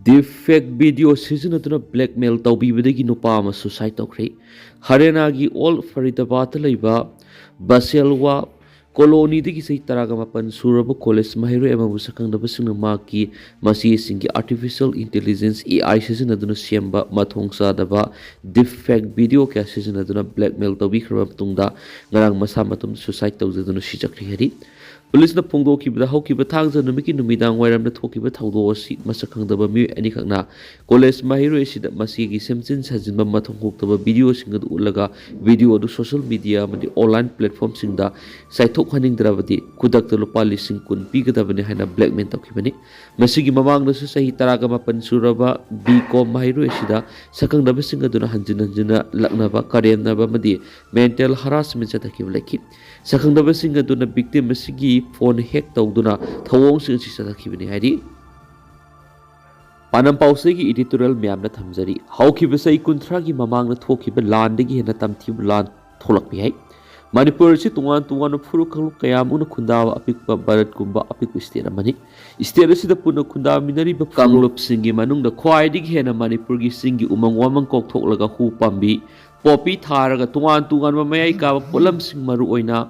Deepfake video sizinaduna blackmail tawbibadagi nupa ama suicide tawkhre. Haryana Old Faridabad laiba Baselwa colony dagi sei taraga mapan suraba college mahiro ema busakangdaba singna maki masi singi artificial intelligence AI sizinaduna siamba mathongsa daba deepfake video kya sizinaduna blackmail tawbikhra tungda ngarang masa matum suicide tawjaduna sijakri hari. Police na pungdo kibda hau kiba thangja numiki numidang wairam na thokiba thawdo si masakangdaba mi anikakna college mahiro esida masigi semchin sajinba mathongkokdaba video singad ulaga video adu social media madi online platform singda saithok haningdrabadi kudakta lupa lising kun pigadabani haina blackmail tawkibani masigi mamangda su sahi taraga mapan suraba bcom mahiro esida sakangdaba singaduna hanjina laknaba karyanaba madi mental harassment satakib laki sakangdaba singaduna victim masigi phone hack tawduna thawong sing sisakhibani hari panam pausegi editorial myamna thamjari haukiba sai kunthra gi mamangna thokiba landagi hena tamthib land tholakpi hai Manipur si tungan furu khlu kayam una khundawa apikpa barat kumba apik state amani state si da puna khunda minari ba kanglup singi manung da khwai dig hena Manipur gi singi umang wamang kok thoklaga hu pambi popi tharaga tungan ma mayai ka polam sing maru oina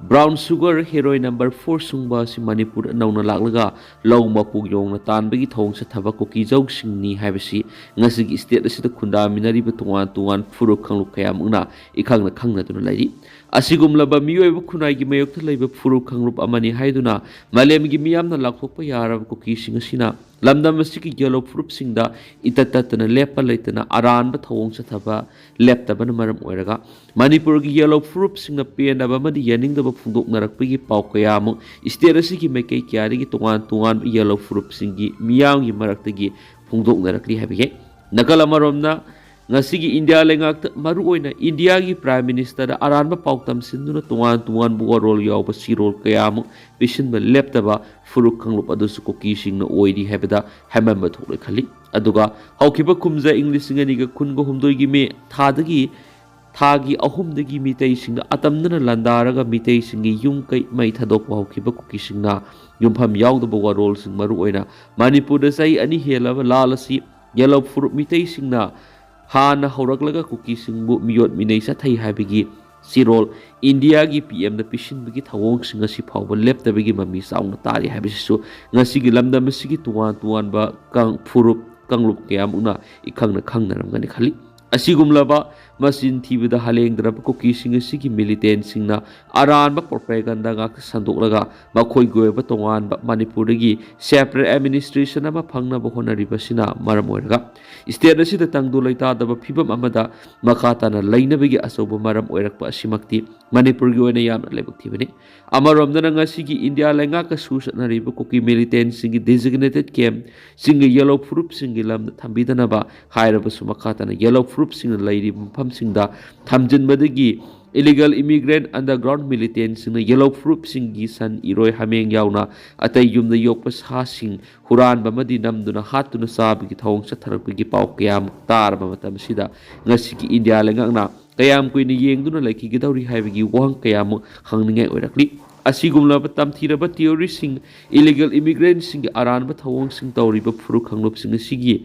Brown sugar heroine number 4 sungba si Manipur nauna laklaga law mapug yong na tanbagi thong sa thaba Kuki Jog singni haibasi ngasigi state asida khunda minari ba tungan furu khanglu kayam una ikhang na khangna duna lairi asigumlaba miyoi bu khunai gi mayok thlaiba furu khangrup amani haiduna malem gi miyam na lakhokpa yarab Kuki singa sina lamdam asiki yellow fruit singda itatatana lepa leitana aran ba thong sa thaba lepta ban maram oiraga Manipur gi yellow fruit singna pena ba madi yaning da phungdok narakpagi pau kayamu state asigi mekei kyari gi tungan yellow fruit singi miyang gi maraktagi phungdok narakli habige nakala maromna ngasigi India lengak maru oina India gi prime minister aran ba pautam sinduna tungan bu role yaw ba sirol kayamu pisin ba leptaba furuk khanglup adusu Kuki singna oidi hebeda hamam ba thole khali aduga haukiba kumja English ngani ga kun go humdoi gi me thagi ahumdagi mitei singna atamnana landaraga mitei singi yum kai mai thadok haukiba Kuki singna yumpham yawdaba wa role sing maru oina Manipur da sai ani helaba lalasi yellow fruit mitei singna hana horaklaga Kuki singbu miyot minei sa thai habigi sirol India gi PM da pishin bigi thawong singa si phawba leptabigi mami sauna tari habisu ngasigi lamdam sigi tuan ba kang furup kanglup kayam una ikhangna khangnaram gani khali asigumlaba Machin thibada halengdraba Kuki singa sigi militant singna aran ba propaganda ga sandoklaga makhoi goeba tongan ba Manipur gi separate administration ama phangna ba honariba sina maram oiraga state asida tangdu laita daba phibam amada makhatana lainabagi asoba maram oirakpa asimakti Manipur gi oina yamna lebuk thibani amaromdana ngasigi India lenga ka susatnariba Kuki militant singi designated camp singi yellow fruit singi lam thambidana ba hairaba sumakhatana yellow fruit singi lairi singda thamjin badagi illegal immigrant underground militant singna yellow fruit singi san iroi hameng yauna atai yumna yokpa sa sing huran bamadi namduna hatuna sabigi thong satharakgi pau kayam tar ba matam sida ngasiki India lengakna kayam kuini yengduna laiki gidawri haibigi wang kayam hangningai oirakli asigumla batam thiraba theory sing illegal immigrants sing aran ba thawong sing tawri ba furu khanglup sing sigi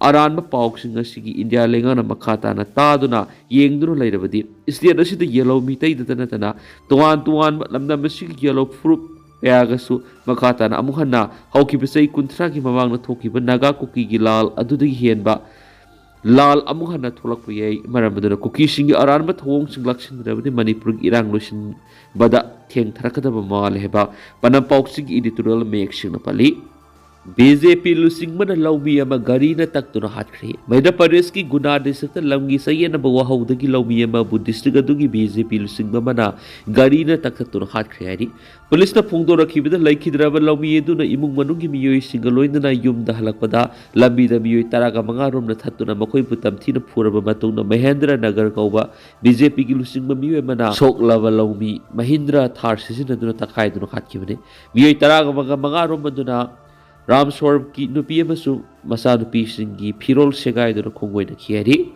aran ba pauk sing sigi India lengana makhata na taduna yengduna lairabadi state asida yellow mitai datana tuan lamdam sigi yellow fruit yagasu makhata na amuhanna haukiba kunthra gi mamang na thokiba Naga Kuki Lal adudagi henba Lal amuhana tholak puyai maramduna Kuki singi aran ba thawong sing laksin dabadi Manipur irang losin bada theng tharakadaba mal heba panam pauksig editorial make sing na pali BJP lusing mana lawmi ama gari na taktuna hatkre Madhya Pradesh ki Guna district lamgi sayena bawa haudagi lawmi ama buddhist gadugi BJP lusing mana gari na taktuna hatkre hari police na phungdo rakhibada laikhidraba lawmi edu na imung manungi miyoi singaloina na yum da halakpada lambi da miyoi taraga manga rom na thatuna makoi putam thina phuraba matungna Mahendra Nagar kauba BJP ki lusing miyoi mana soklaba lawmi Mahindra Thar sisina duna takai duna hatkibane miyoi taraga manga rom maduna Ram Swarb ki nupi amasu masa nupi singi pirol segai duna khongoi na khiyari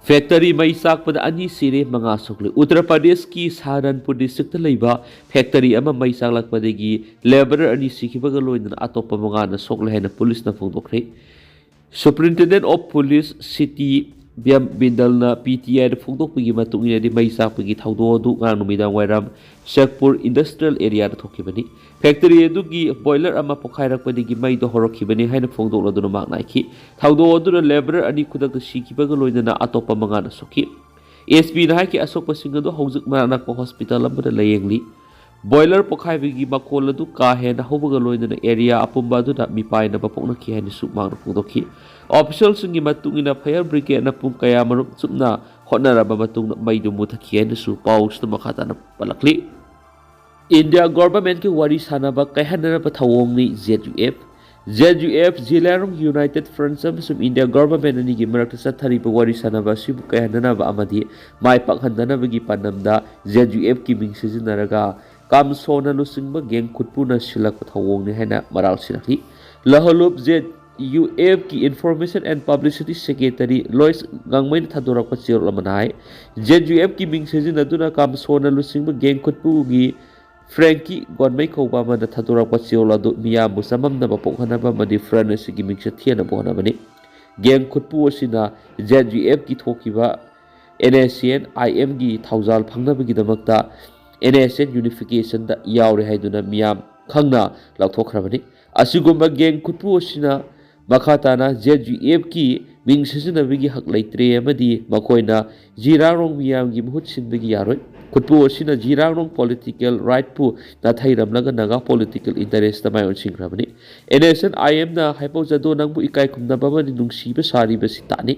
factory मई चाकपद अनी सिरे मंगा सोकले उत्तर प्रदेश की Saharanpur district लेबा factory अमा मई चाकलकपदगी labour अनी सिखिबगा लोइना अतोप मंगाना सोकले हैना पुलिस न फोंदोखरे सुप्रिंटेंडेंट ऑफ पुलिस सिटी बिंदलना पीटीआई फोंदोकपगी मतुंगिनादि मई चाकपगी थौदो अदु ngang नुमिदां वाइराम शेखपुर इंडस्ट्रियल एरिया थोखिबनी फैक्टरी अदुगी बॉयलर अमा पोखाइरकपदगी मई दो हरखिबनी हैना फोंदोकलदुना मागनाइखि थौदो अदुना लेबर अनी खुदक सिखिबगा लोइना अतोप मंगाना सोखि एसपी ना हाइकि असोकपसिंग अदु हौजिक मनाक हॉस्पिटल अमदा लयेंगली बॉयलर पोखाइबगी मकोल अदु का हेना होबगा लोइना एरिया अपुंबा अदुना मिपाइना बपोकनखि हैना सु मागना फोंदोखि ऑफिशियल सिंगी मतुंगिना फायर ब्रिगेड ना पुंग कया मरुप चुपना होटनरबा मतुंग मईदु मुथखि हैना सु पाउस मखाताना पलकली इंडिया गवर्नमेंट की वारी सानबा कहनरबा थवोंगनी ZUF जिलारोंग यूनाइटेड फ्रंट्स अमसुम इंडिया गवर्नमेंट अनि गी मरक सथरिबा वारी सानबा सिबु कहननबा अमदि माइ पाखनदनबगी पानमदा ZUF की मिंग सिजिनरगा काम सोना लुसिंगबा गेंग खुटपुना सिलक थवोंगनी हैना मराल सिलखि लहलुप ZUF की इंफॉर्मेशन एंड पब्लिसिटी सेक्रेटरी लॉइस गांगमैन थादोरक चिरोल मनाय ZUF की मिंग सिजिनदुना काम सोना लुसिंगबा गेंग खुटपुगी फ्रैंकी गॉनमई खौबा मन थादोरक चिरोल अदु मियामु सममनबा पोखनबा मदि फ्रन सिगी मिंग थियना बोहनबनि गेंग खुटपु असिना ZUF की थोकिबा NACN IM की थौजाल फंगनबगी दमकता NACN यूनिफिकेशन दा यावरे हाइदुना मियाम खंगना लाथोखरबनि असिगुम्बा गेंग खुटपु असिना मखाताना ZUF की मिंग सिजनबगी हक लैत्रे अमदि मखोइना जिरारोंग मियामगी मुहुत सिनबगी यारोय खुटपु असिना जिरारोंग पॉलिटिकल राइट पु नाथाइरमलगा नागा पॉलिटिकल इंटरेस्ट मायोन सिंग्रबनि NACN IM ना हाइपोजदो नंगबु इकाय खुमनबमनि नुंसीबा सारिबसि तानि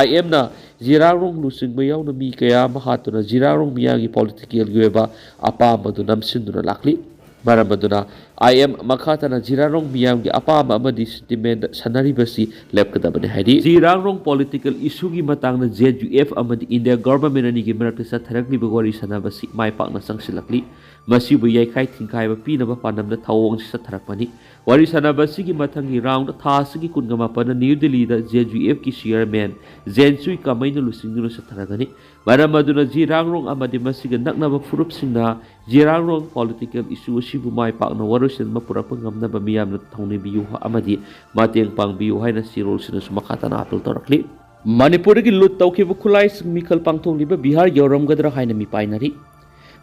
IM ना जिरारोंग लुसिंगबा यावना मी कया महातुना जिरारोंग मियागी पॉलिटिकल गेबा अपामदु नमसिन्दुना लाखली मरमदुना IM मखातना जिरारोंग मियामगी अपाम अमदि सेंटिमेंट सनरिबसि लेपकदबने हाइदि जिरारोंग पॉलिटिकल इशू की मतंगना ZUF अमदि इंडिया गवर्नमेंट अनि की मरक सथरकली बगोरी सनाबसि माइ पाकना संगसिलकली मसिबु याइखाइ थिंखाइबा पीनबा पानमदा थवोंग सथरकपनि वारी सनाबसि की मथंगी राउंड थासगी कुनगमापन न्यू दिल्ली दा ZUF की चेयरमैन जेनसुई कमैन लुसिंगुन सथरगनि मरमदुना जिरारोंग अमदि मसिगा नकनबा फुरुपसिंगना जिरारोंग पॉलिटिकल इशू सिबु माइ पाकना वरुसन मपुरप ngamnaba miyamna thongni biyu amadi mateng pang biyu haina sirol sina sumakhatana apil torakli manipur gi lut tawkhiba khulai mikhal pangthong liba bihar yoram gadra haina mi painari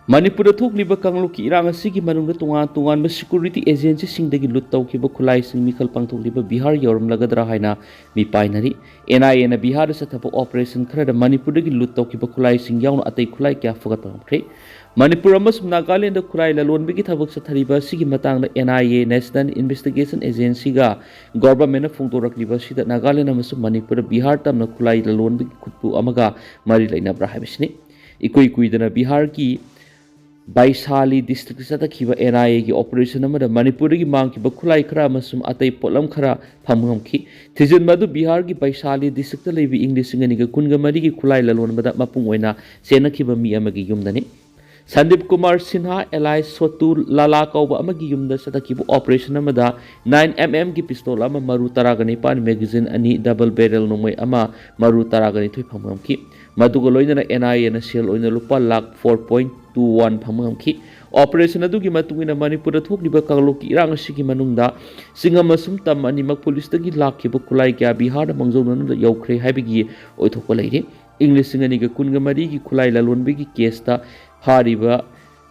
manipur thok liba kanglu ki irang asigi manungda tungan security agency singdagi lut tawkhiba khulai mikhal pangthong liba bihar yoram lagadra haina mi painari NIA na bihar sathapa operation khara da manipur gi lut tawkhiba khulai sing yauna atai khulai kya fogat pamkhre Manipur amasum Nagaland Khutlai lalonbigi thabak sathariba sigi matangda NIA National Investigation Agency ga government phongdorakliba sida Nagaland amasum Manipur Bihar tamna Khutlai lalonbigi khutpu amaga mari lainabra haibisni ikoi kuidana Bihar ki Baisali district satakhiba NIA ki operation amada Manipur gi mangkiba Khutlai khara amasum atai polam khara phamngamki thijin madu Bihar ki Baisali district lebi English ngani ga kunga mari ki Khutlai lalonbada mapung oina senakhiba mi amagi yumdani Sandeep Kumar Sinha Elias Sotu Lala Kauba Amagi Yumda Satakibu Operation Amada 9mm ki pistol ama maru taragani pan magazine ani double barrel nomoi ama maru taragani thui phamamki maduga loina NIA na sel oina lupa lakh 4.21 phamamki Operation adugi matungina Manipur thokliba kangloki irang sigi manungda singamasum tam animak police tagi lakhiba Khutlai kya Bihar mangjona yaukhre haibigi oithokpa leire English ngani ga kunga mari ki Khutlai lalonbigi case ta Hariba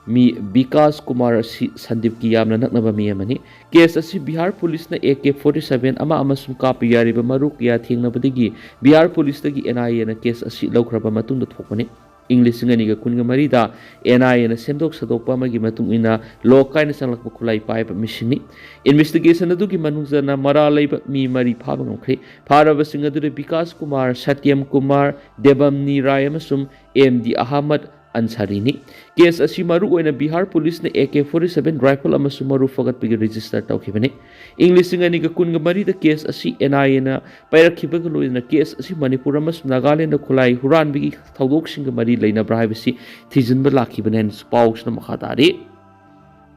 mi Vikas Kumar Sandeep ki yamna naknaba mi amani case asi Bihar police na AK-47 ama amasum kapi yariba maruk ya thingnabadigi Bihar police tagi NIA na case asi laukraba matungda thokpani English ngani ga kunga marida NIA na semdok sadokpa magi matung ina lokai na sanglakba Khutlai paiba mishini investigation adugi manungzana mara laiba mi mari phaba ngomkhre pharaba singadu Vikas Kumar Satyam Kumar Debamni Rai amasum MD Ahmad Ansarini case asi maru oina Bihar police na AK-47 rifle amasum maru fagat pigi register tawkhibani English ngani ga kunga mari da case asi NIA na pairakhiba ga loina case asi Manipur amasum Nagaland na Khutlai huran bigi thawdok singa mari leina brahibasi thijinba lakhibani paus na makhatari